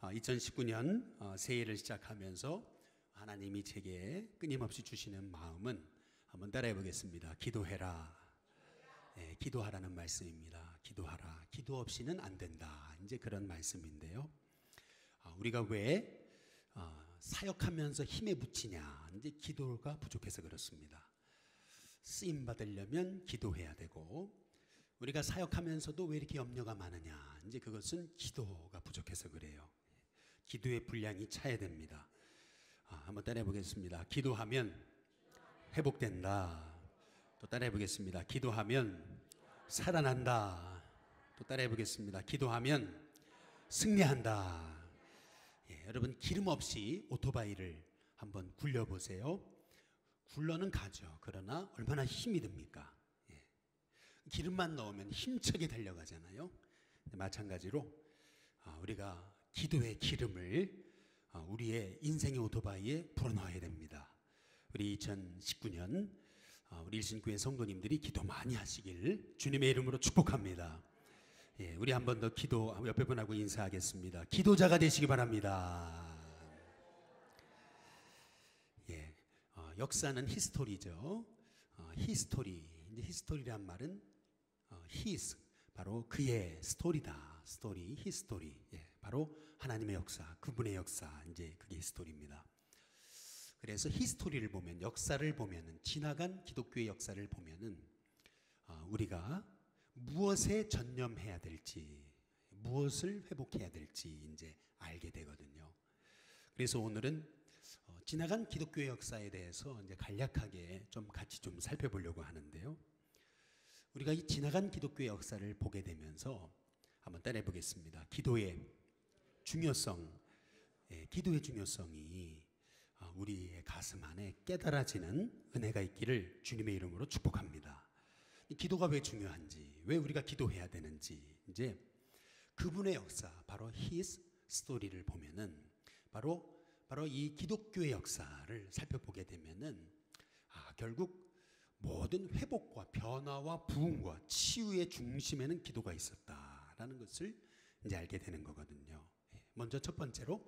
2019년 새해를 시작하면서 하나님이 제게 끊임없이 주시는 마음은 한번 따라해 보겠습니다. 기도해라. 네, 기도하라는 말씀입니다. 기도하라. 기도 없이는 안 된다. 이제 그런 말씀인데요. 우리가 왜 사역하면서 힘에 부치냐? 이제 기도가 부족해서 그렇습니다. 쓰임 받으려면 기도해야 되고, 우리가 사역하면서도 왜 이렇게 염려가 많으냐? 이제 그것은 기도가 부족해서 그래요. 기도의 분량이 차야 됩니다. 한번 따라해 보겠습니다. 기도하면 회복된다. 또 따라해 보겠습니다. 기도하면 살아난다. 또 따라해 보겠습니다. 기도하면 승리한다. 여러분, 기름 없이 오토바이를 한번 굴려보세요. 굴러는 가죠. 그러나 얼마나 힘이 듭니까? 기름만 넣으면 힘차게 달려가잖아요. 마찬가지로 우리가 기도의 기름을 우리의 인생의 오토바이에 불어넣어야 됩니다. 우리 2019년 우리 일신교회 성도님들이 기도 많이 하시길 주님의 이름으로 축복합니다. 우리 한 번 더 기도 옆에 분하고 인사하겠습니다. 기도자가 되시기 바랍니다. 역사는 히스토리죠. 히스토리. 이제 히스토리란 말은 his, 바로 그의 스토리다. 스토리, 히스토리. 바로 하나님의 역사, 그분의 역사. 이제 그게 히스토리입니다. 그래서 히스토리를 보면, 역사를 보면은, 지나간 기독교의 역사를 보면은 우리가 무엇에 전념해야 될지, 무엇을 회복해야 될지 이제 알게 되거든요. 그래서 오늘은 지나간 기독교의 역사에 대해서 이제 간략하게 좀 같이 좀 살펴보려고 하는데요. 우리가 이 지나간 기독교의 역사를 보게 되면서 한번 따라해 보겠습니다. 기도의 중요성, 기도의 중요성이 우리의 가슴 안에 깨달아지는 은혜가 있기를 주님의 이름으로 축복합니다. 기도가 왜 중요한지, 왜 우리가 기도해야 되는지, 이제 그분의 역사, 바로 His 스토리를 보면은 바로 이 기독교의 역사를 살펴보게 되면은 결국 모든 회복과 변화와 부흥과 치유의 중심에는 기도가 있었다라는 것을 이제 알게 되는 거거든요. 먼저 첫 번째로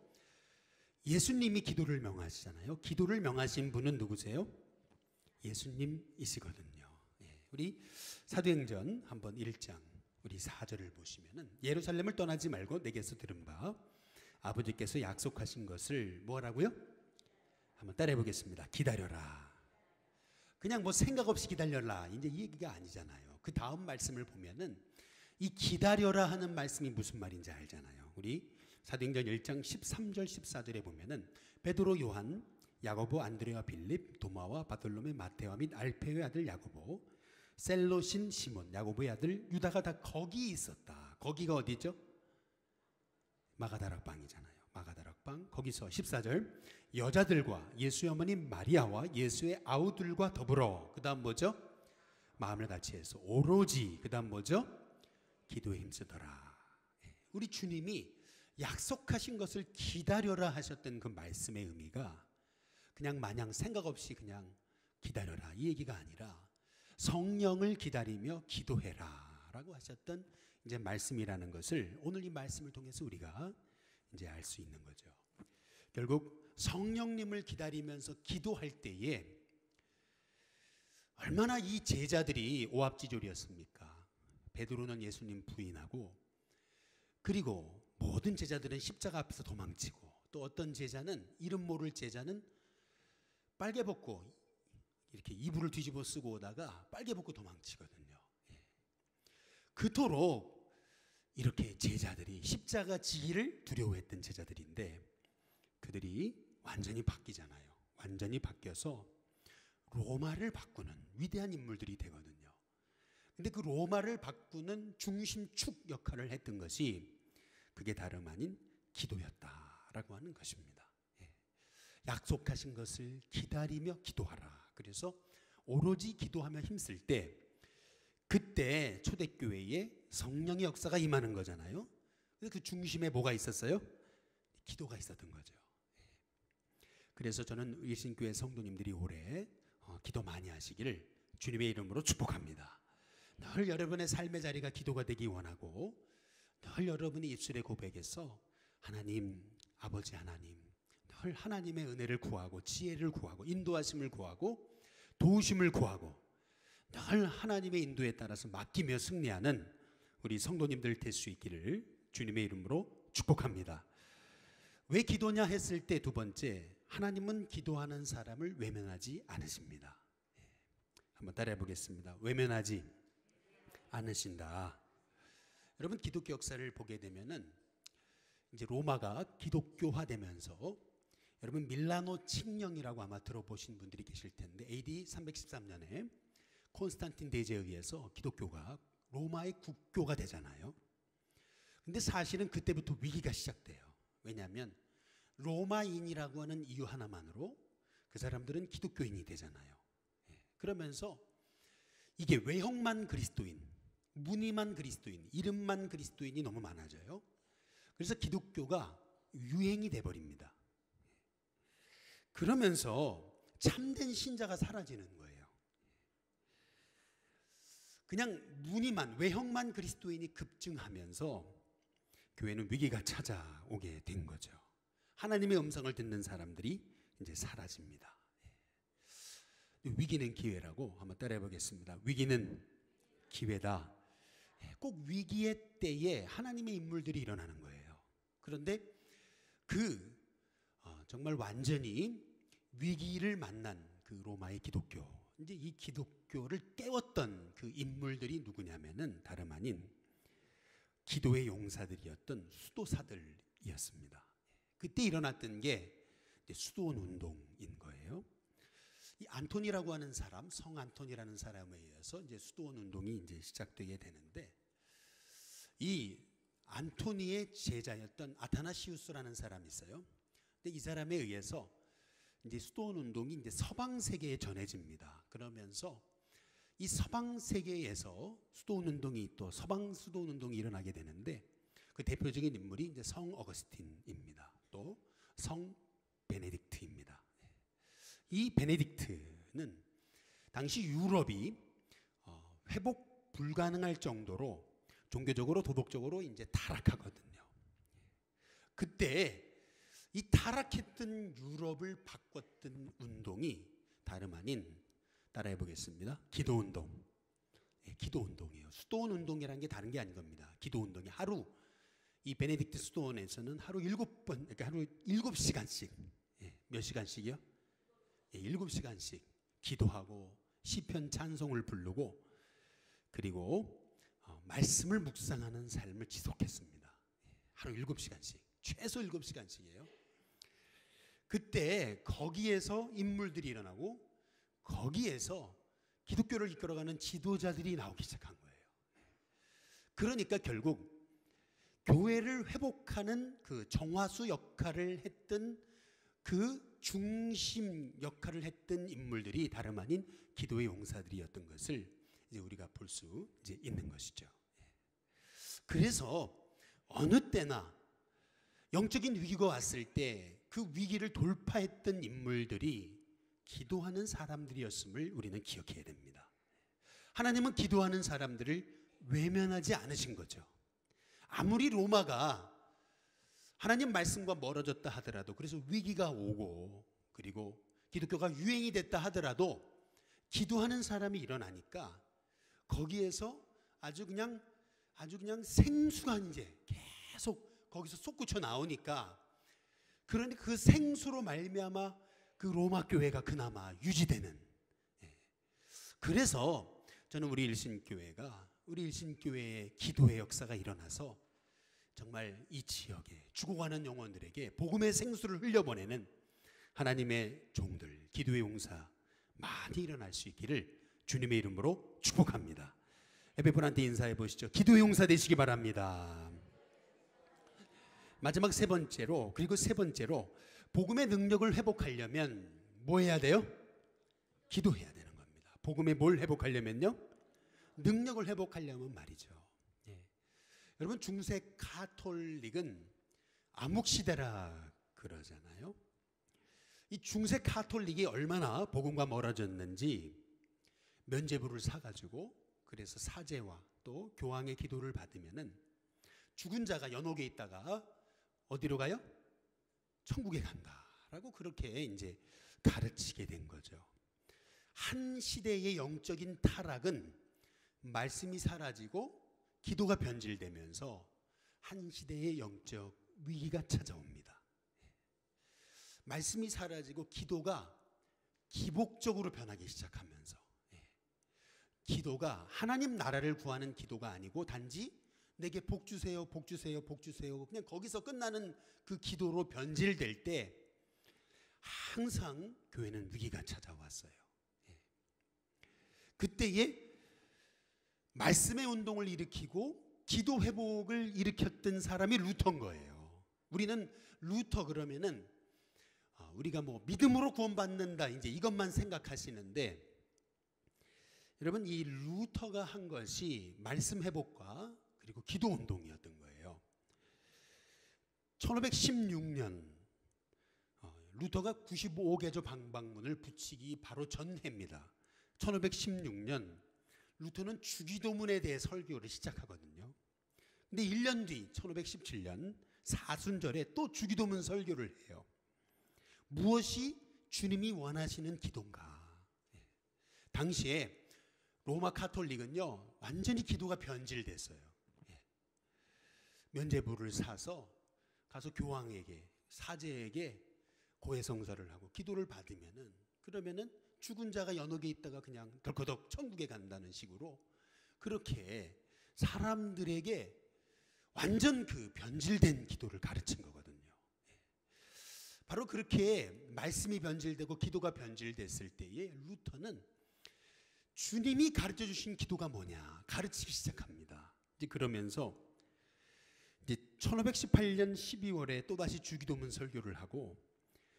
예수님이 기도를 명하시잖아요. 기도를 명하신 분은 누구세요? 예수님이시거든요. 우리 사도행전 한번 1장 우리 4절을 보시면은 예루살렘을 떠나지 말고 내게서 들은 바 아버지께서 약속하신 것을 뭐라고요? 한번 따라해 보겠습니다. 기다려라. 그냥 뭐 생각 없이 기다려라. 이제 이 얘기가 아니잖아요. 그 다음 말씀을 보면은 이 기다려라 하는 말씀이 무슨 말인지 알잖아요. 우리 사도행전 1장 13절 14절에 보면은 베드로, 요한, 야고보, 안드레와 빌립, 도마와 바돌로메, 마테와 및 알페의 아들 야고보, 셀롯인 시몬, 야고보의 아들 유다가 다 거기 있었다. 거기가 어디죠? 마가다락방이잖아요. 마가다락방. 거기서 14절 여자들과 예수의 어머니 마리아와 예수의 아우들과 더불어, 그 다음 뭐죠? 마음을 같이 해서 오로지, 그 다음 뭐죠? 기도에 힘쓰더라. 우리 주님이 약속하신 것을 기다려라 하셨던 그 말씀의 의미가 그냥 마냥 생각 없이 그냥 기다려라 이 얘기가 아니라 성령을 기다리며 기도해라 라고 하셨던 이제 말씀이라는 것을 오늘 이 말씀을 통해서 우리가 이제 알 수 있는 거죠. 결국 성령님을 기다리면서 기도할 때에 얼마나 이 제자들이 오합지졸이었습니까? 베드로는 예수님 부인하고, 그리고 모든 제자들은 십자가 앞에서 도망치고, 또 어떤 제자는, 이름 모를 제자는 빨개 벗고 이렇게 이불을 뒤집어 쓰고 오다가 빨개 벗고 도망치거든요. 그토록 이렇게 제자들이 십자가 지기를 두려워했던 제자들인데 그들이 완전히 바뀌잖아요. 완전히 바뀌어서 로마를 바꾸는 위대한 인물들이 되거든요. 근데 그 로마를 바꾸는 중심축 역할을 했던 것이 그게 다름 아닌 기도였다라고 하는 것입니다. 약속하신 것을 기다리며 기도하라. 그래서 오로지 기도하며 힘쓸 때 그때 초대교회에 성령의 역사가 임하는 거잖아요. 그 중심에 뭐가 있었어요? 기도가 있었던 거죠. 그래서 저는 일신교회 성도님들이 올해 기도 많이 하시기를 주님의 이름으로 축복합니다. 늘 여러분의 삶의 자리가 기도가 되기 원하고 늘 여러분이 입술의 고백에서 하나님, 아버지 하나님, 늘 하나님의 은혜를 구하고 지혜를 구하고 인도하심을 구하고 도우심을 구하고 늘 하나님의 인도에 따라서 맡기며 승리하는 우리 성도님들 될 수 있기를 주님의 이름으로 축복합니다. 왜 기도냐 했을 때 두 번째, 하나님은 기도하는 사람을 외면하지 않으십니다. 한번 따라해 보겠습니다. 외면하지 않으신다. 여러분, 기독교 역사를 보게 되면은 이제 로마가 기독교화되면서, 여러분 밀라노 칙령이라고 아마 들어보신 분들이 계실 텐데, AD 313년에 콘스탄틴 대제에 의해서 기독교가 로마의 국교가 되잖아요. 근데 사실은 그때부터 위기가 시작돼요. 왜냐하면 로마인이라고 하는 이유 하나만으로 그 사람들은 기독교인이 되잖아요. 그러면서 이게 외형만 그리스도인, 무늬만 그리스도인, 이름만 그리스도인이 너무 많아져요. 그래서 기독교가 유행이 돼버립니다. 그러면서 참된 신자가 사라지는 거예요. 그냥 무늬만, 외형만 그리스도인이 급증하면서 교회는 위기가 찾아오게 된 거죠. 하나님의 음성을 듣는 사람들이 이제 사라집니다. 위기는 기회라고 한번 따라해 보겠습니다. 위기는 기회다. 꼭 위기의 때에 하나님의 인물들이 일어나는 거예요. 그런데 정말 완전히 위기를 만난 그 로마의 기독교, 이제 이 기독교를 깨웠던 그 인물들이 누구냐면은 다름 아닌 기도의 용사들이었던 수도사들이었습니다. 그때 일어났던 게 수도원 운동인 거예요. 이 안토니라고 하는 사람, 성 안토니라는 사람에 의해서 이제 수도원 운동이 이제 시작되게 되는데, 이 안토니의 제자였던 아타나시우스라는 사람이 있어요. 근데 이 사람에 의해서 이제 수도원 운동이 이제 서방 세계에 전해집니다. 그러면서 이 서방 세계에서 수도원 운동이 또 서방 수도원 운동이 일어나게 되는데, 그 대표적인 인물이 이제 성 어거스틴입니다. 또 성 베네딕트입니다. 이 베네딕트는 당시 유럽이 회복 불가능할 정도로 종교적으로 도덕적으로 이제 타락하거든요. 그때 이 타락했던 유럽을 바꿨던 운동이 다름 아닌, 따라해 보겠습니다. 기도운동. 기도운동이에요. 수도원 운동이라는 게 다른 게 아닌 겁니다. 기도운동이 하루, 이 베네딕트 수도원에서는 하루 7번, 그러니까 하루 7시간씩, 몇 시간씩이요? 7시간씩 기도하고 시편 찬송을 부르고, 그리고 말씀을 묵상하는 삶을 지속했습니다. 하루 7시간씩, 최소 7시간씩이에요. 그때 거기에서 인물들이 일어나고 거기에서 기독교를 이끌어가는 지도자들이 나오기 시작한 거예요. 그러니까 결국 교회를 회복하는 그 정화수 역할을 했던, 그 중심 역할을 했던 인물들이 다름 아닌 기도의 용사들이었던 것을 이제 우리가 볼 수 있는 것이죠. 그래서 어느 때나 영적인 위기가 왔을 때 그 위기를 돌파했던 인물들이 기도하는 사람들이었음을 우리는 기억해야 됩니다. 하나님은 기도하는 사람들을 외면하지 않으신 거죠. 아무리 로마가 하나님 말씀과 멀어졌다 하더라도, 그래서 위기가 오고 그리고 기독교가 유행이 됐다 하더라도 기도하는 사람이 일어나니까 거기에서 아주 그냥 생수가 이제 계속 거기서 솟구쳐 나오니까, 그러니 그 생수로 말미암아 그 로마 교회가 그나마 유지되는. 그래서 저는 우리 일신교회의 기도의 역사가 일어나서 정말 이 지역에 죽어가는 영혼들에게 복음의 생수를 흘려보내는 하나님의 종들, 기도의 용사 많이 일어날 수 있기를 주님의 이름으로 축복합니다. 옆에 분한테 인사해 보시죠. 기도의 용사 되시기 바랍니다. 마지막 세 번째로 복음의 능력을 회복하려면 뭐 해야 돼요? 기도해야 되는 겁니다. 복음의 뭘 회복하려면요? 능력을 회복하려면 말이죠. 여러분, 중세 가톨릭은 암흑시대라 그러잖아요. 이 중세 가톨릭이 얼마나 복음과 멀어졌는지 면죄부를 사가지고, 그래서 사제와 또 교황의 기도를 받으면은 죽은 자가 연옥에 있다가 어디로 가요? 천국에 간다라고 그렇게 이제 가르치게 된 거죠. 한 시대의 영적인 타락은 말씀이 사라지고 기도가 변질되면서 한 시대의 영적 위기가 찾아옵니다. 말씀이 사라지고 기도가 기복적으로 변하기 시작하면서 기도가 하나님 나라를 구하는 기도가 아니고 단지 내게 복 주세요, 복 주세요, 복 주세요, 그냥 거기서 끝나는 그 기도로 변질될 때 항상 교회는 위기가 찾아왔어요. 그때에 말씀의 운동을 일으키고 기도 회복을 일으켰던 사람이 루터인 거예요. 우리는 루터 그러면은 우리가 뭐 믿음으로 구원받는다 이제 이것만 생각하시는데, 여러분 이 루터가 한 것이 말씀 회복과 그리고 기도 운동이었던 거예요. 1516년 루터가 95개조 방방문을 붙이기 바로 전해입니다. 1516년 루터는 주기도문에 대해 설교를 시작하거든요. 근데 1년 뒤 1517년 사순절에 또 주기도문 설교를 해요. 무엇이 주님이 원하시는 기도인가? 당시에 로마 카톨릭은요 완전히 기도가 변질됐어요. 면죄부를 사서 가서 교황에게 사제에게 고해성사를 하고 기도를 받으면은 그러면은 죽은 자가 연옥에 있다가 그냥 덜커덕 천국에 간다는 식으로 그렇게 사람들에게 완전 그 변질된 기도를 가르친 거거든요. 바로 그렇게 말씀이 변질되고 기도가 변질됐을 때에 루터는 주님이 가르쳐 주신 기도가 뭐냐 가르치기 시작합니다. 이제 그러면서 이제 1518년 12월에 또다시 주기도문 설교를 하고,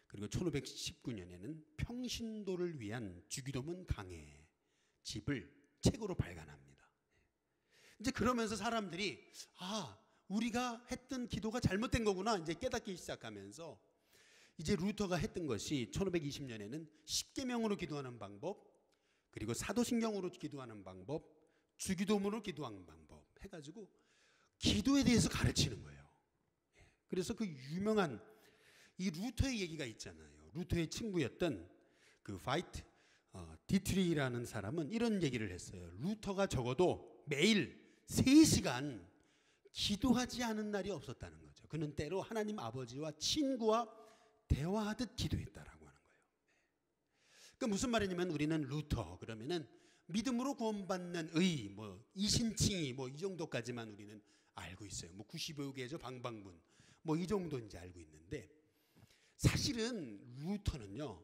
그리고 1519년에는 평신도를 위한 주기도문 강해 집을 책으로 발간합니다. 이제 그러면서 사람들이 우리가 했던 기도가 잘못된 거구나 이제 깨닫기 시작하면서 이제 루터가 했던 것이 1520년에는 십계명으로 기도하는 방법, 그리고 사도신경으로 기도하는 방법, 주기도문으로 기도하는 방법 해가지고 기도에 대해서 가르치는 거예요. 그래서 그 유명한 이 루터의 얘기가 있잖아요. 루터의 친구였던 그 파이트 디트리라는 사람은 이런 얘기를 했어요. 루터가 적어도 매일 3시간 기도하지 않은 날이 없었다는 거죠. 그는 때로 하나님 아버지와 친구와 대화하듯 기도했다라고 하는 거예요. 그러니까 무슨 말이냐면 우리는 루터 그러면은 믿음으로 구원받는 의, 뭐 이신칭의 뭐 이 정도까지만 우리는 알고 있어요. 뭐 95개조 방방문 뭐 이 정도 이제 알고 있는데, 사실은 루터는요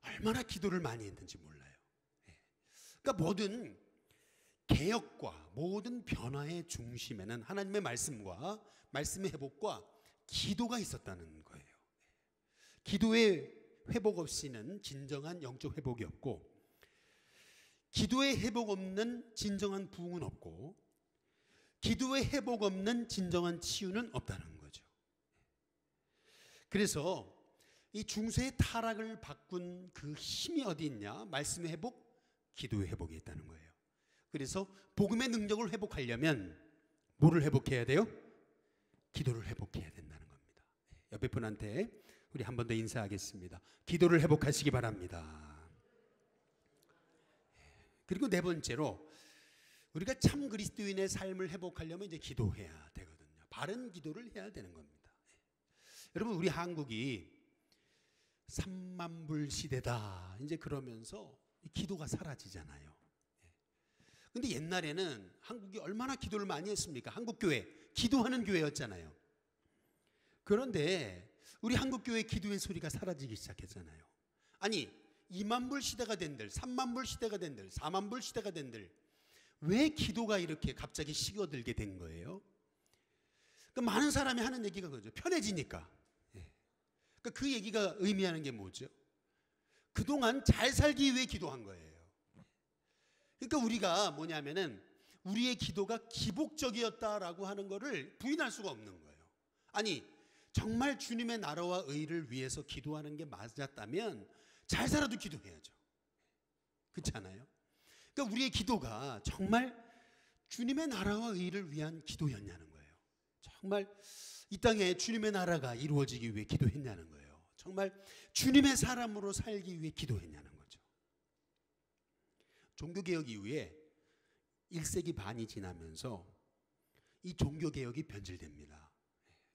얼마나 기도를 많이 했는지 몰라요. 그러니까 모든 개혁과 모든 변화의 중심에는 하나님의 말씀과 말씀의 회복과 기도가 있었다는 거예요. 기도의 회복 없이는 진정한 영적 회복이 없고, 기도의 회복 없는 진정한 부흥은 없고, 기도의 회복 없는 진정한 치유는 없다는 거죠. 그래서 이 중세의 타락을 바꾼 그 힘이 어디 있냐? 말씀의 회복, 기도의 회복이 있다는 거예요. 그래서 복음의 능력을 회복하려면 뭐를 회복해야 돼요? 기도를 회복해야 된다는 겁니다. 옆에 분한테 우리 한 번 더 인사하겠습니다. 기도를 회복하시기 바랍니다. 그리고 네 번째로 우리가 참 그리스도인의 삶을 회복하려면 이제 기도해야 되거든요. 바른 기도를 해야 되는 겁니다. 여러분 우리 한국이 3만불 시대다 이제 그러면서 기도가 사라지잖아요. 근데 옛날에는 한국이 얼마나 기도를 많이 했습니까? 한국교회 기도하는 교회였잖아요. 그런데 우리 한국교회 기도의 소리가 사라지기 시작했잖아요. 아니 2만불 시대가 된들, 3만불 시대가 된들, 4만불 시대가 된들 왜 기도가 이렇게 갑자기 식어들게 된 거예요? 그러니까 많은 사람이 하는 얘기가 그거죠. 편해지니까. 그러니까 그 얘기가 의미하는 게 뭐죠? 그동안 잘 살기 위해 기도한 거예요. 그러니까 우리가 뭐냐면은 우리의 기도가 기복적이었다라고 하는 거를 부인할 수가 없는 거예요. 아니 정말 주님의 나라와 의를 위해서 기도하는 게 맞았다면 잘 살아도 기도해야죠. 그렇지 않아요? 그러니까 우리의 기도가 정말 주님의 나라와 의를 위한 기도였냐는 거예요. 정말 이 땅에 주님의 나라가 이루어지기 위해 기도했냐는 거예요. 정말 주님의 사람으로 살기 위해 기도했냐는 거죠. 종교개혁 이후에 1세기 반이 지나면서 이 종교개혁이 변질됩니다.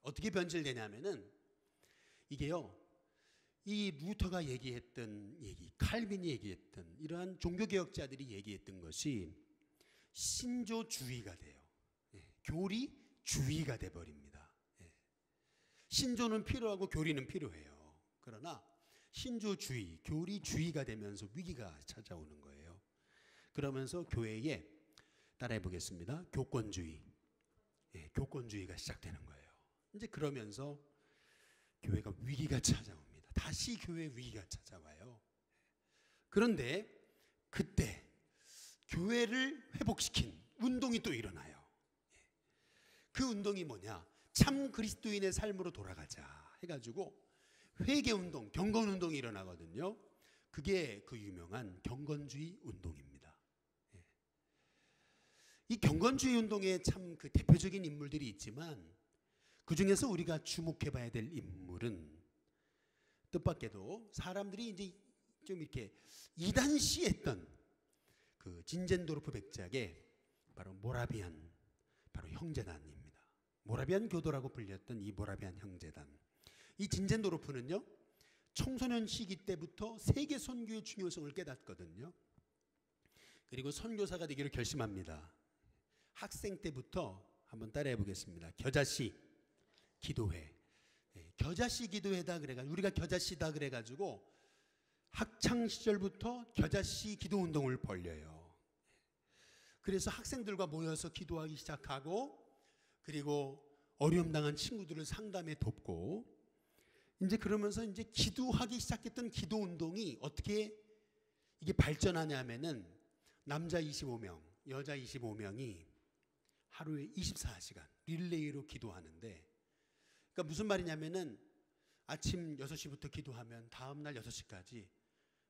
어떻게 변질되냐면은 이게요, 이 루터가 얘기했던 얘기, 칼빈이 얘기했던 이러한 종교개혁자들이 얘기했던 것이 신조주의가 돼요. 교리주의가 돼버립니다. 신조는 필요하고 교리는 필요해요. 그러나 신조주의, 교리주의가 되면서 위기가 찾아오는 거예요. 그러면서 교회에 따라해 보겠습니다. 교권주의, 교권주의가 시작되는 거예요. 이제 그러면서 교회가 위기가 찾아옵니다. 다시 교회 위기가 찾아와요. 그런데 그때 교회를 회복시킨 운동이 또 일어나요. 그 운동이 뭐냐? 참 그리스도인의 삶으로 돌아가자 해가지고 회개운동, 경건운동이 일어나거든요. 그게 그 유명한 경건주의 운동입니다. 이 경건주의 운동에 참 그 대표적인 인물들이 있지만 그 중에서 우리가 주목해 봐야 될 인물은 뜻밖에도 사람들이 이제 좀 이렇게 이단시했던 그 진젠도르프 백작의 바로 모라비안, 바로 형제단입니다. 모라비안 교도라고 불렸던 이 모라비안 형제단. 이 진젠도르프는요, 청소년 시기 때부터 세계 선교의 중요성을 깨닫거든요. 그리고 선교사가 되기를 결심합니다. 학생 때부터 한번 따라해 보겠습니다. 겨자씨 기도회. 겨자씨 기도회다 그래가지고, 우리가 겨자씨다 그래가지고 학창 시절부터 겨자씨 기도 운동을 벌려요. 그래서 학생들과 모여서 기도하기 시작하고, 그리고 어려움 당한 친구들을 상담에 돕고, 이제 그러면서 이제 기도하기 시작했던 기도 운동이 어떻게 이게 발전하냐면은 남자 25명, 여자 25명이 하루에 24시간 릴레이로 기도하는데, 그러니까 무슨 말이냐면은 아침 6시부터 기도하면 다음 날 6시까지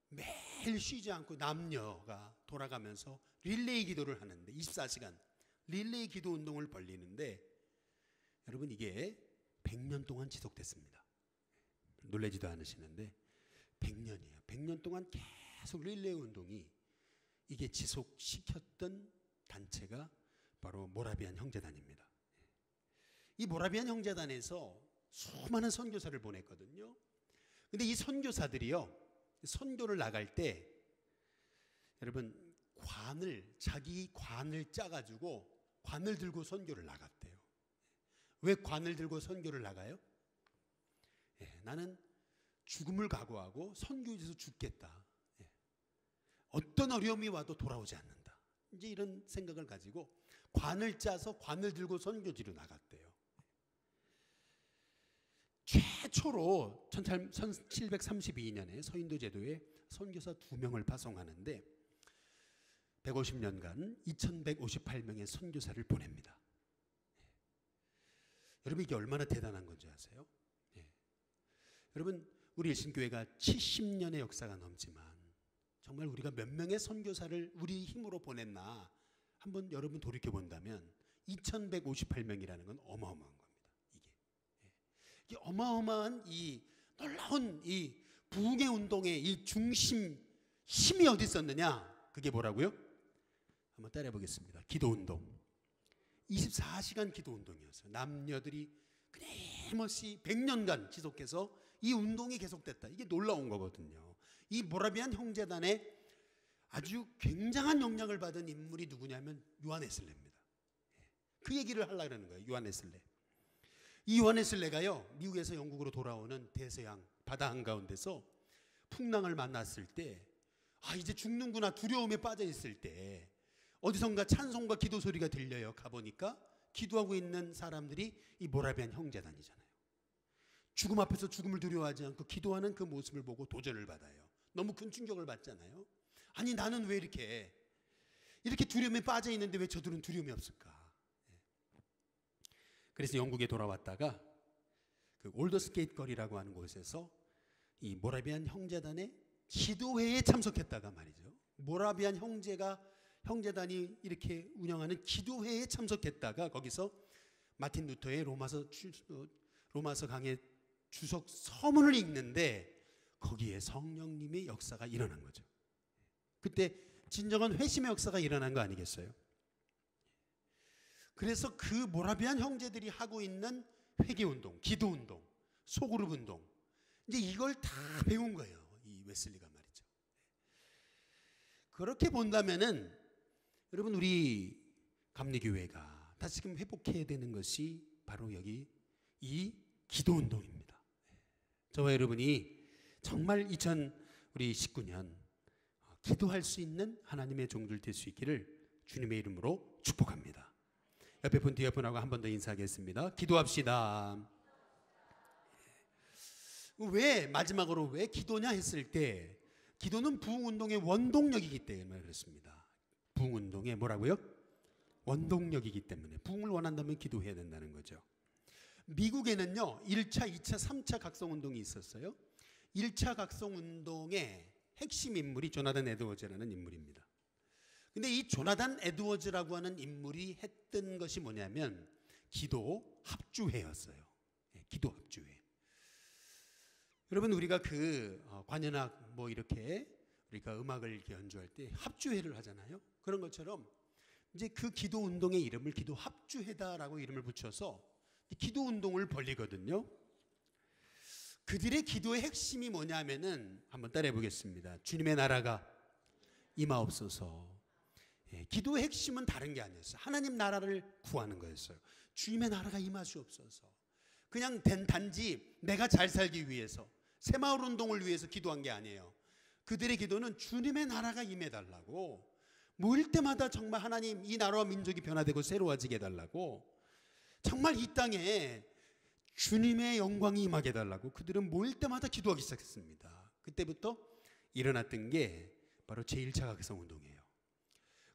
매일 쉬지 않고 남녀가 돌아가면서 릴레이 기도를 하는데, 24시간 릴레이 기도 운동을 벌리는데, 여러분 이게 100년 동안 지속됐습니다. 놀라지도 않으시는데 100년이에요. 100년 동안 계속 릴레이 운동이 이게 지속시켰던 단체가 바로 모라비안 형제단입니다. 이 모라비안 형제단에서 수많은 선교사를 보냈거든요. 근데 이 선교사들이요, 선교를 나갈 때 여러분 자기 관을 짜가지고 관을 들고 선교를 나갔대요. 왜 관을 들고 선교를 나가요? 나는 죽음을 각오하고 선교지에서 죽겠다. 어떤 어려움이 와도 돌아오지 않는다. 이제 이런 생각을 가지고 관을 짜서 관을 들고 선교지로 나갔대요. 최초로 1732년에 서인도 제도에 선교사 2명을 파송하는데 150년간 2158명의 선교사를 보냅니다. 여러분 이게 얼마나 대단한 건지 아세요? 여러분 우리 일신교회가 70년의 역사가 넘지만 정말 우리가 몇 명의 선교사를 우리 힘으로 보냈나 한번 여러분 돌이켜 본다면 2158명이라는 건 어마어마한 겁니다. 이게 어마어마한 이 놀라운 이 부흥의 운동의 이 중심 힘이 어디 있었느냐? 그게 뭐라고요? 한번 따라해 보겠습니다. 기도운동. 24시간 기도운동이었어요. 남녀들이 끊임없이 100년간 지속해서 이 운동이 계속됐다. 이게 놀라운 거거든요. 이 모라비안 형제단에 아주 굉장한 영향을 받은 인물이 누구냐면 요한 웨슬레입니다. 그 얘기를 하려고 하는 거예요. 요한 웨슬레. 이 요한 웨슬레가요, 미국에서 영국으로 돌아오는 대서양 바다 한가운데서 풍랑을 만났을 때, 이제 죽는구나 두려움에 빠져 있을 때 어디선가 찬송과 기도 소리가 들려요. 가보니까 기도하고 있는 사람들이 이 모라비안 형제단이잖아요. 죽음 앞에서 죽음을 두려워하지 않고 기도하는 그 모습을 보고 도전을 받아요. 너무 큰 충격을 받잖아요. 아니 나는 왜 이렇게 두려움에 빠져 있는데 왜 저들은 두려움이 없을까? 그래서 영국에 돌아왔다가 그 올더스게이트 거리라고 하는 곳에서 이 모라비안 형제단의 기도회에 참석했다가 말이죠. 모라비안 형제단이 이렇게 운영하는 기도회에 참석했다가 거기서 마틴 루터의 로마서 강의 주석 서문을 읽는데 거기에 성령님의 역사가 일어난 거죠. 그때 진정한 회심의 역사가 일어난 거 아니겠어요? 그래서 그 모라비안 형제들이 하고 있는 회개운동, 기도운동, 소그룹운동, 이제 이걸 다 배운 거예요. 이 웨슬리가 말이죠. 그렇게 본다면은 여러분, 우리 감리교회가 다시금 회복해야 되는 것이 바로 여기 이 기도운동입니다. 저와 여러분이 정말 2019년 기도할 수 있는 하나님의 종들 될 수 있기를 주님의 이름으로 축복합니다. 옆에 분 뒤에 분하고 한 번 더 인사하겠습니다. 기도합시다. 왜 마지막으로 왜 기도냐 했을 때, 기도는 부흥운동의 원동력이기 때문에 그렇습니다. 부흥운동의 뭐라고요? 원동력이기 때문에 부흥을 원한다면 기도해야 된다는 거죠. 미국에는요 1차, 2차, 3차 각성운동이 있었어요. 1차 각성운동의 핵심 인물이 조나단 에드워즈라는 인물입니다. 근데 이 조나단 에드워즈라고 하는 인물이 했던 것이 뭐냐면 기도 합주회였어요. 기도 합주회. 여러분, 우리가 관현악 이렇게 우리가 음악을 이렇게 연주할 때 합주회를 하잖아요. 그런 것처럼 이제 그 기도 운동의 이름을 기도 합주회다라고 이름을 붙여서 기도 운동을 벌리거든요. 그들의 기도의 핵심이 뭐냐면은 한번 따라해 보겠습니다. 주님의 나라가 임하옵소서. 기도의 핵심은 다른 게 아니었어요. 하나님 나라를 구하는 거였어요. 주님의 나라가 임하시옵소서. 그냥 단지 내가 잘 살기 위해서, 새마을 운동을 위해서 기도한 게 아니에요. 그들의 기도는 주님의 나라가 임해달라고, 모일 때마다 정말 하나님 이 나라와 민족이 변화되고 새로워지게 해달라고, 정말 이 땅에 주님의 영광이 임하게 해달라고 그들은 모일 때마다 기도하기 시작했습니다. 그때부터 일어났던 게 바로 제1차 각성운동이에요.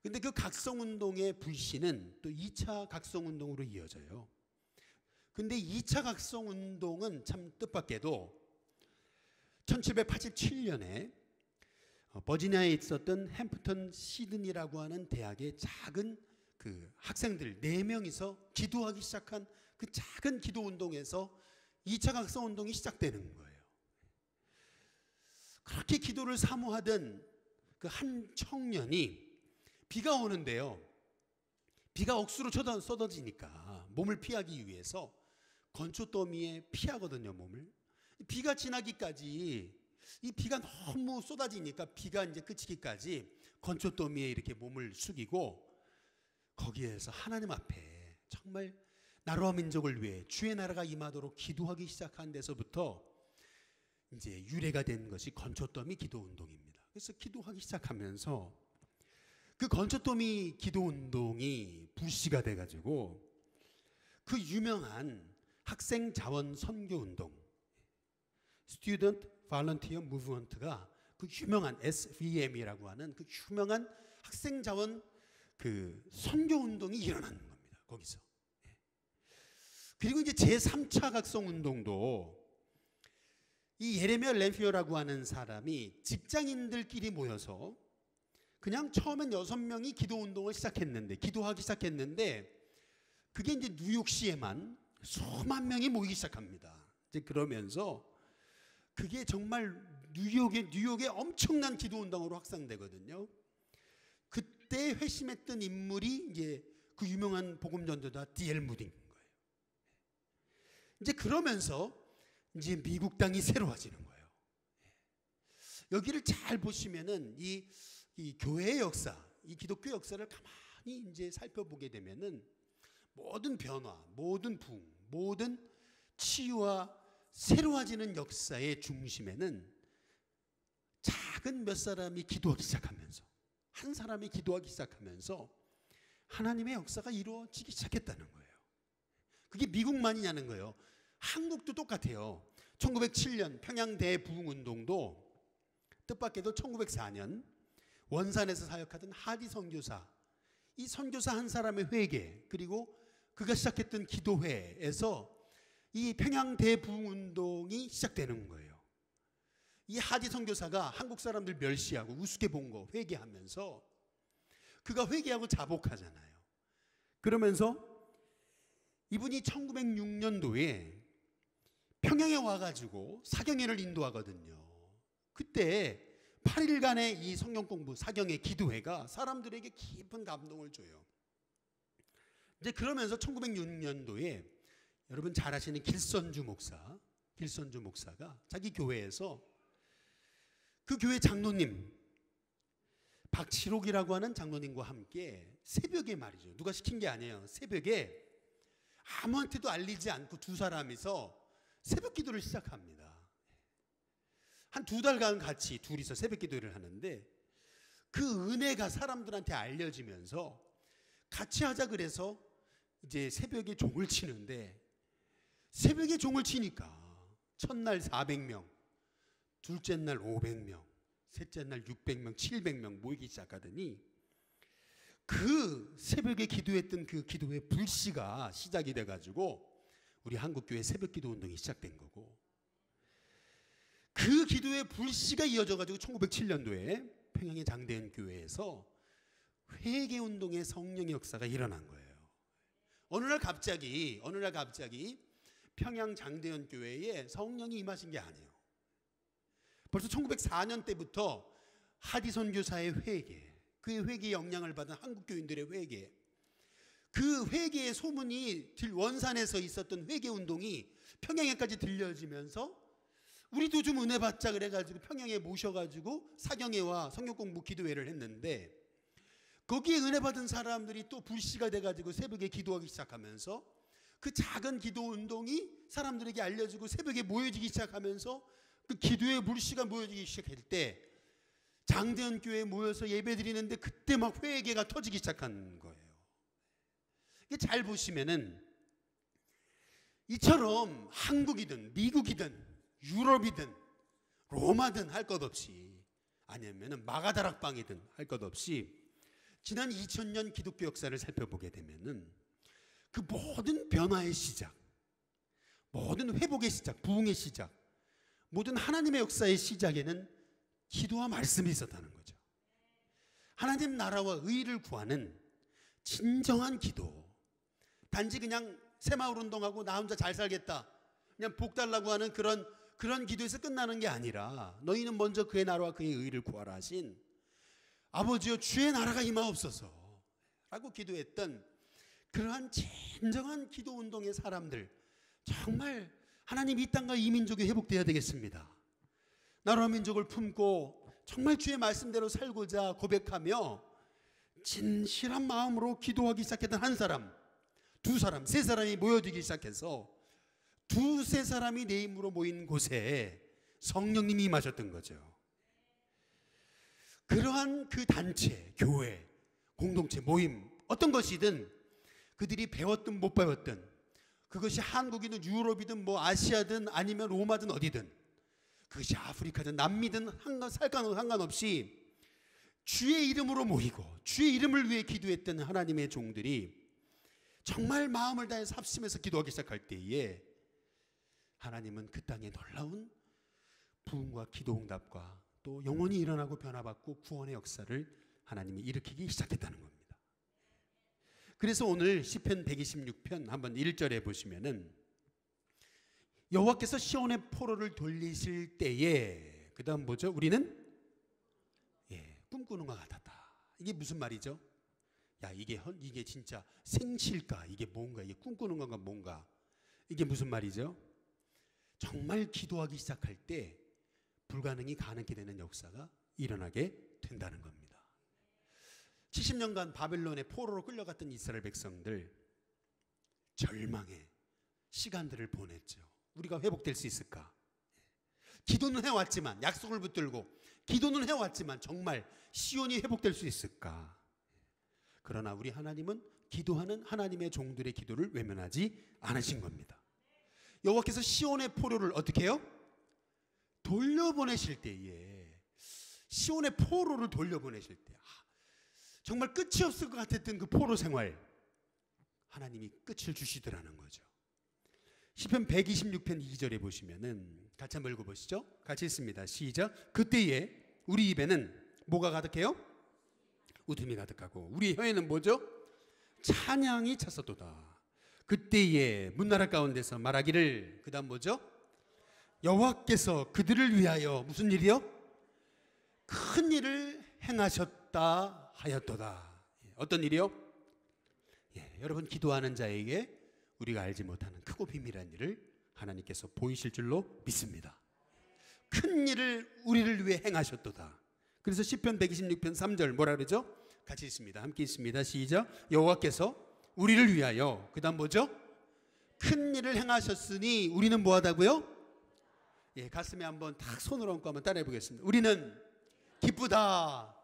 근데 그 각성운동의 불씨는 또 2차 각성운동으로 이어져요. 근데 2차 각성운동은 참 뜻밖에도 1787년에 버지니아에 있었던 햄프턴 시드니라고 하는 대학의 작은 그 학생들 4명이서 기도하기 시작한 그 작은 기도운동에서 2차 각성운동이 시작되는 거예요. 그렇게 기도를 사모하던 그 한 청년이 비가 오는데요. 비가 억수로 쏟아지니까 몸을 피하기 위해서 건초더미에 피하거든요, 몸을. 비가 지나기까지, 이 비가 너무 쏟아지니까 비가 이제 그치기까지 건초더미에 이렇게 몸을 숙이고 거기에서 하나님 앞에 정말 나라와 민족을 위해 주의 나라가 임하도록 기도하기 시작한 데서부터 이제 유래가 된 것이 건초더미 기도운동입니다. 그래서 기도하기 시작하면서 그 건초더미 기도운동이 불씨가 돼가지고 그 유명한 학생 자원 선교운동, Student Volunteer Movement가 그 유명한 SVM이라고 하는 그 유명한 학생 자원 그 선교운동이 일어나는 겁니다. 거기서. 그리고 이제 제3차 각성운동도 이 예레미야 램피어라고 하는 사람이 직장인들끼리 모여서 그냥 처음엔 6명이 기도운동을 기도하기 시작했는데 그게 이제 뉴욕시에만 수만 명이 모이기 시작합니다. 이제 그러면서 그게 정말 뉴욕의 엄청난 기도운동으로 확산되거든요. 그때 회심했던 인물이 이제 그 유명한 복음 전도자 D.L. 무디인 거예요. 이제 그러면서 이제 미국 땅이 새로워지는 거예요. 여기를 잘 보시면은 이 교회의 역사, 이 기독교 역사를 가만히 이제 살펴보게 되면은 모든 변화, 모든 부흥, 모든 치유와 새로워지는 역사의 중심에는 작은 몇 사람이 기도하기 시작하면서, 한 사람이 기도하기 시작하면서 하나님의 역사가 이루어지기 시작했다는 거예요. 그게 미국만이냐는 거예요. 한국도 똑같아요. 1907년 평양 대부흥운동도 뜻밖에도 1904년 원산에서 사역하던 하디 선교사, 이 선교사 한 사람의 회개, 그리고 그가 시작했던 기도회에서 이 평양 대부흥운동이 시작되는 거예요. 이 하디 선교사가 한국 사람들 멸시하고 우습게 본 거 회개하면서, 그가 회개하고 자복하잖아요. 그러면서 이분이 1906년도에 평양에 와가지고 사경회를 인도하거든요. 그때 8일간의 이 성경 공부, 사경회, 기도회가 사람들에게 깊은 감동을 줘요. 이제 그러면서 1906년도에 여러분 잘 아시는 길선주 목사가 자기 교회에서 그 교회 장로님 박칠옥이라고 하는 장로님과 함께 새벽에 말이죠. 누가 시킨 게 아니에요. 새벽에 아무한테도 알리지 않고 두 사람이서 새벽 기도를 시작합니다. 한 2달간 같이 둘이서 새벽 기도를 하는데 그 은혜가 사람들한테 알려지면서 같이 하자 그래서 이제 새벽에 종을 치는데 새벽에 종을 치니까 첫날 400명, 둘째 날 500명, 셋째 날 600명, 700명 모이기 시작하더니 그 새벽에 기도했던 그 기도의 불씨가 시작이 돼가지고 우리 한국교회 새벽기도 운동이 시작된 거고, 그 기도의 불씨가 이어져가지고 1907년도에 평양의 장대현 교회에서 회개운동의 성령의 역사가 일어난 거예요. 어느 날 갑자기 평양 장대현 교회에 성령이 임하신 게 아니에요. 벌써 1904년 때부터 하디선 교사의 회개, 그의 회개의 영향을 받은 한국교인들의 회개, 그 회개의 소문이 원산에서 있었던 회개운동이 평양에까지 들려지면서 우리도 좀 은혜 받자 그래가지고 평양에 모셔가지고 사경회와 성경공부 기도회를 했는데, 거기에 은혜 받은 사람들이 또 불씨가 돼가지고 새벽에 기도하기 시작하면서 그 작은 기도 운동이 사람들에게 알려지고 새벽에 모여지기 시작하면서 그 기도의 불씨가 모여지기 시작할 때 장대현 교회에 모여서 예배 드리는데 그때 막 회개가 터지기 시작한 거예요. 이게 잘 보시면은 이처럼 한국이든 미국이든 유럽이든 로마든 할 것 없이, 아니면은 마가다락방이든 할 것 없이 지난 2000년 기독교 역사를 살펴보게 되면은 그 모든 변화의 시작, 모든 회복의 시작, 부흥의 시작, 모든 하나님의 역사의 시작에는 기도와 말씀이 있었다는 거죠. 하나님 나라와 의를 구하는 진정한 기도, 단지 그냥 새마을 운동하고 나 혼자 잘 살겠다, 그냥 복 달라고 하는 그런 기도에서 끝나는 게 아니라, 너희는 먼저 그의 나라와 그의 의를 구하라 하신 아버지여 주의 나라가 임하옵소서 라고 기도했던 그러한 진정한 기도 운동의 사람들, 정말 하나님 이 땅과 이 민족이 회복되어야 되겠습니다. 나라와 민족을 품고 정말 주의 말씀대로 살고자 고백하며 진실한 마음으로 기도하기 시작했던 한 사람, 두 사람, 세 사람이 모여들기 시작해서 두세 사람이 내 힘으로 모인 곳에 성령님이 임하셨던 거죠. 그러한 그 단체, 교회, 공동체, 모임, 어떤 것이든 그들이 배웠든 못 배웠든, 그것이 한국이든 유럽이든 뭐 아시아든 아니면 로마든 어디든, 그것이 아프리카든 남미든 상관없이 주의 이름으로 모이고 주의 이름을 위해 기도했던 하나님의 종들이 정말 마음을 다해서 합심해서 기도하기 시작할 때에 하나님은 그 땅에 놀라운 부흥과 기도응답과 또 영원히 일어나고 변화받고 구원의 역사를 하나님이 일으키기 시작했다는 겁니다. 그래서 오늘 시편 126편 한번 1절에 보시면은 여호와께서 시온의 포로를 돌리실 때에, 그 다음 뭐죠? 우리는 꿈꾸는 것 같았다. 이게 무슨 말이죠? 야, 이게 진짜 생실까? 이게 뭔가? 이게 꿈꾸는 건가 뭔가? 이게 무슨 말이죠? 정말 기도하기 시작할 때 불가능이 가능하게 되는 역사가 일어나게 된다는 겁니다. 70년간 바벨론의 포로로 끌려갔던 이스라엘 백성들, 절망의 시간들을 보냈죠. 우리가 회복될 수 있을까? 기도는 해왔지만, 약속을 붙들고 기도는 해왔지만 정말 시온이 회복될 수 있을까? 그러나 우리 하나님은 기도하는 하나님의 종들의 기도를 외면하지 않으신 겁니다. 여호와께서 시온의 포로를 어떻게 해요? 돌려보내실 때에, 시온의 포로를 돌려보내실 때 정말 끝이 없을 것 같았던 그 포로 생활, 하나님이 끝을 주시더라는 거죠. 시편 126편 2절에 보시면은 같이 한번 읽어보시죠. 같이 읽습니다. 시작. 그때에 우리 입에는 뭐가 가득해요? 웃음이 가득하고 우리 혀에는 뭐죠? 찬양이 찼었도다. 그때에 문나라 가운데서 말하기를, 그 다음 뭐죠? 여호와께서 그들을 위하여 무슨 일이요? 큰 일을 행하셨다 하였도다. 어떤 일이요? 여러분, 기도하는 자에게 우리가 알지 못하는 크고 비밀한 일을 하나님께서 보이실 줄로 믿습니다. 큰 일을 우리를 위해 행하셨도다. 그래서 시편 126편 3절 뭐라 그러죠? 같이 있습니다. 함께 있습니다. 시작. 여호와께서 우리를 위하여, 그 다음 뭐죠? 큰 일을 행하셨으니 우리는 뭐하다고요? 가슴에 한번 탁 손을 얹고 한번 따라해 보겠습니다. 우리는 기쁘다.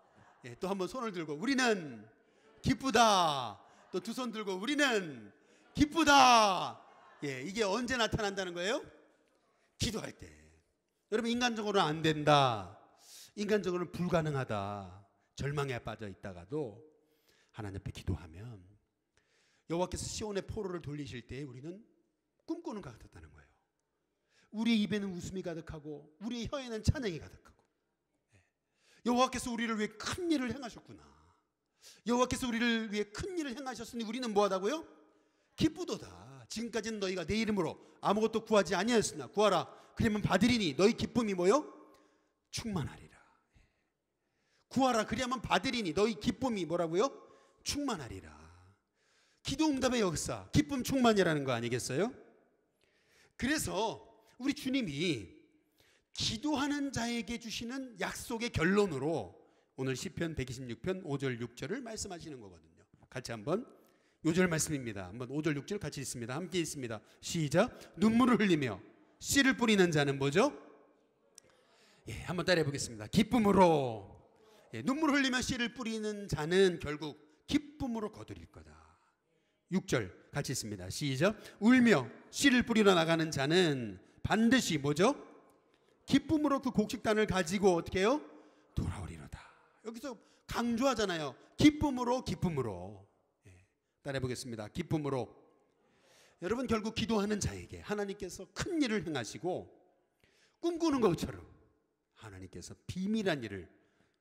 또 한번 손을 들고 우리는 기쁘다. 또 두 손 들고 우리는 기쁘다. 이게 언제 나타난다는 거예요? 기도할 때. 여러분, 인간적으로는 안 된다, 인간적으로는 불가능하다, 절망에 빠져 있다가도 하나님 앞에 기도하면 여호와께서 시온의 포로를 돌리실 때 우리는 꿈꾸는 것 같았다는 거예요. 우리의 입에는 웃음이 가득하고 우리의 혀에는 찬양이 가득하고, 여호와께서 우리를 위해 큰 일을 행하셨구나, 여호와께서 우리를 위해 큰 일을 행하셨으니 우리는 뭐하다고요? 기쁘도다. 지금까지는 너희가 내 이름으로 아무것도 구하지 아니하였으나 구하라 그러면 받으리니 너희 기쁨이 뭐요? 충만하리라. 구하라 그리하면 받으리니 너희 기쁨이 뭐라고요? 충만하리라. 기도 응답의 역사, 기쁨 충만이라는 거 아니겠어요? 그래서 우리 주님이 기도하는 자에게 주시는 약속의 결론으로 오늘 시편 126편 5절 6절을 말씀하시는 거거든요. 같이 한번, 요절 말씀입니다. 한번 5절 6절 같이 있습니다. 함께 있습니다. 시작. 눈물을 흘리며 씨를 뿌리는 자는 뭐죠? 한번 따라해 보겠습니다. 기쁨으로. 눈물을 흘리며 씨를 뿌리는 자는 결국 기쁨으로 거두릴 거다. 6절 같이 있습니다. 시작. 울며 씨를 뿌리러 나가는 자는 반드시 뭐죠? 기쁨으로 그 곡식단을 가지고 어떻게 해요? 돌아오리로다. 여기서 강조하잖아요. 기쁨으로, 기쁨으로. 따라해 보겠습니다. 기쁨으로. 여러분, 결국 기도하는 자에게 하나님께서 큰 일을 행하시고 꿈꾸는 것처럼 하나님께서 비밀한 일을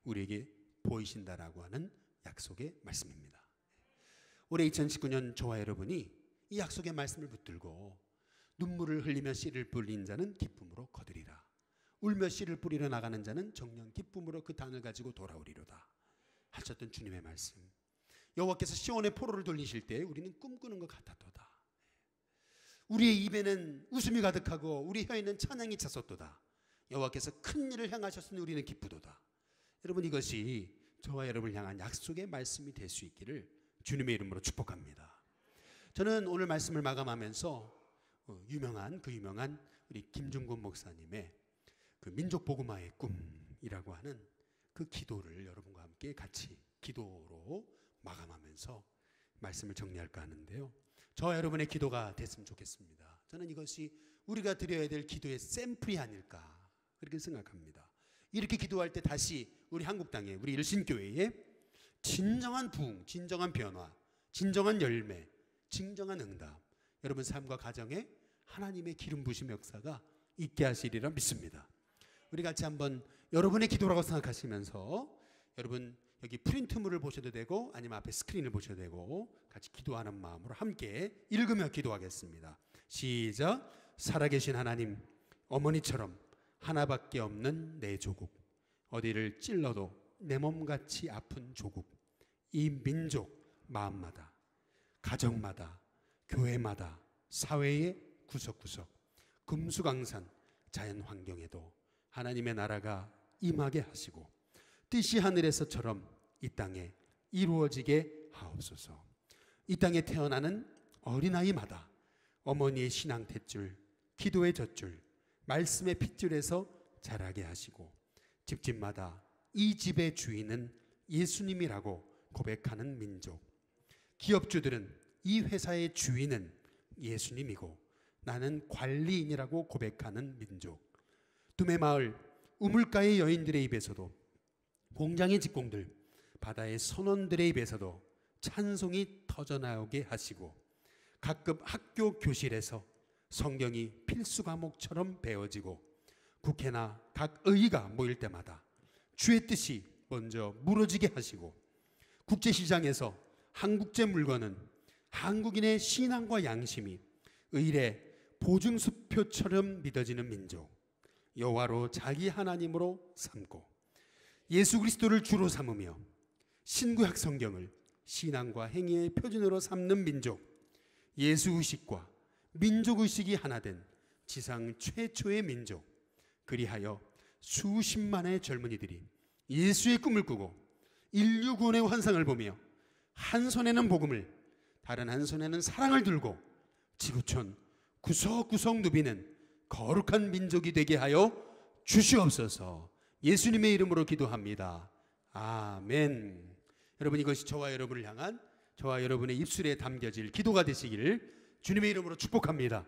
우리에게 보이신다라고 하는 약속의 말씀입니다. 올해 2019년 저와 여러분이 이 약속의 말씀을 붙들고 눈물을 흘리며 씨를 뿌린 자는 기쁨으로 거두리라. 울며 씨를 뿌리러 나가는 자는 정녕 기쁨으로 그 단을 가지고 돌아오리로다 하셨던 주님의 말씀. 여호와께서 시온의 포로를 돌리실 때 우리는 꿈꾸는 것 같았도다. 우리의 입에는 웃음이 가득하고 우리 혀에는 찬양이 찼었도다. 여호와께서 큰 일을 행하셨으니 우리는 기쁘도다. 여러분, 이것이 저와 여러분을 향한 약속의 말씀이 될 수 있기를 주님의 이름으로 축복합니다. 저는 오늘 말씀을 마감하면서 유명한 우리 김중곤 목사님의 그 민족 복음화의 꿈이라고 하는 그 기도를 여러분과 함께 같이 기도로 마감하면서 말씀을 정리할까 하는데요. 저와 여러분의 기도가 됐으면 좋겠습니다. 저는 이것이 우리가 드려야 될 기도의 샘플이 아닐까 그렇게 생각합니다. 이렇게 기도할 때 다시 우리 한국 땅에, 우리 일신교회에 진정한 부흥, 진정한 변화, 진정한 열매, 진정한 응답, 여러분 삶과 가정에 하나님의 기름 부심 역사가 있게 하시리라 믿습니다. 우리 같이 한번 여러분의 기도라고 생각하시면서, 여러분 여기 프린트물을 보셔도 되고 아니면 앞에 스크린을 보셔도 되고 같이 기도하는 마음으로 함께 읽으며 기도하겠습니다. 시작. 살아계신 하나님, 어머니처럼 하나밖에 없는 내 조국, 어디를 찔러도 내 몸같이 아픈 조국, 이 민족 마음마다, 가정마다, 교회마다, 사회의 구석구석, 금수강산, 자연환경에도 하나님의 나라가 임하게 하시고 뜻이 하늘에서처럼 이 땅에 이루어지게 하옵소서. 이 땅에 태어나는 어린아이마다 어머니의 신앙 탯줄, 기도의 젖줄, 말씀의 핏줄에서 자라게 하시고 집집마다 이 집의 주인은 예수님이라고 고백하는 민족, 기업주들은 이 회사의 주인은 예수님이고 나는 관리인이라고 고백하는 민족, 두메마을 우물가의 여인들의 입에서도, 공장의 직공들, 바다의 선원들의 입에서도 찬송이 터져나오게 하시고 각급 학교 교실에서 성경이 필수 과목처럼 배워지고 국회나 각 의회가 모일 때마다 주의 뜻이 먼저 무너지게 하시고 국제시장에서 한국제 물건은 한국인의 신앙과 양심이 의례 보증수표처럼 믿어지는 민족, 여호와로 자기 하나님으로 삼고 예수 그리스도를 주로 삼으며 신구약 성경을 신앙과 행위의 표준으로 삼는 민족, 예수의식과 민족의식이 하나 된 지상 최초의 민족, 그리하여 수십만의 젊은이들이 예수의 꿈을 꾸고 인류 구원의 환상을 보며 한 손에는 복음을, 다른 한 손에는 사랑을 들고 지구촌 구석구석 누비는 거룩한 민족이 되게 하여 주시옵소서. 예수님의 이름으로 기도합니다. 아멘. 여러분, 이것이 저와 여러분을 향한, 저와 여러분의 입술에 담겨질 기도가 되시기를 주님의 이름으로 축복합니다.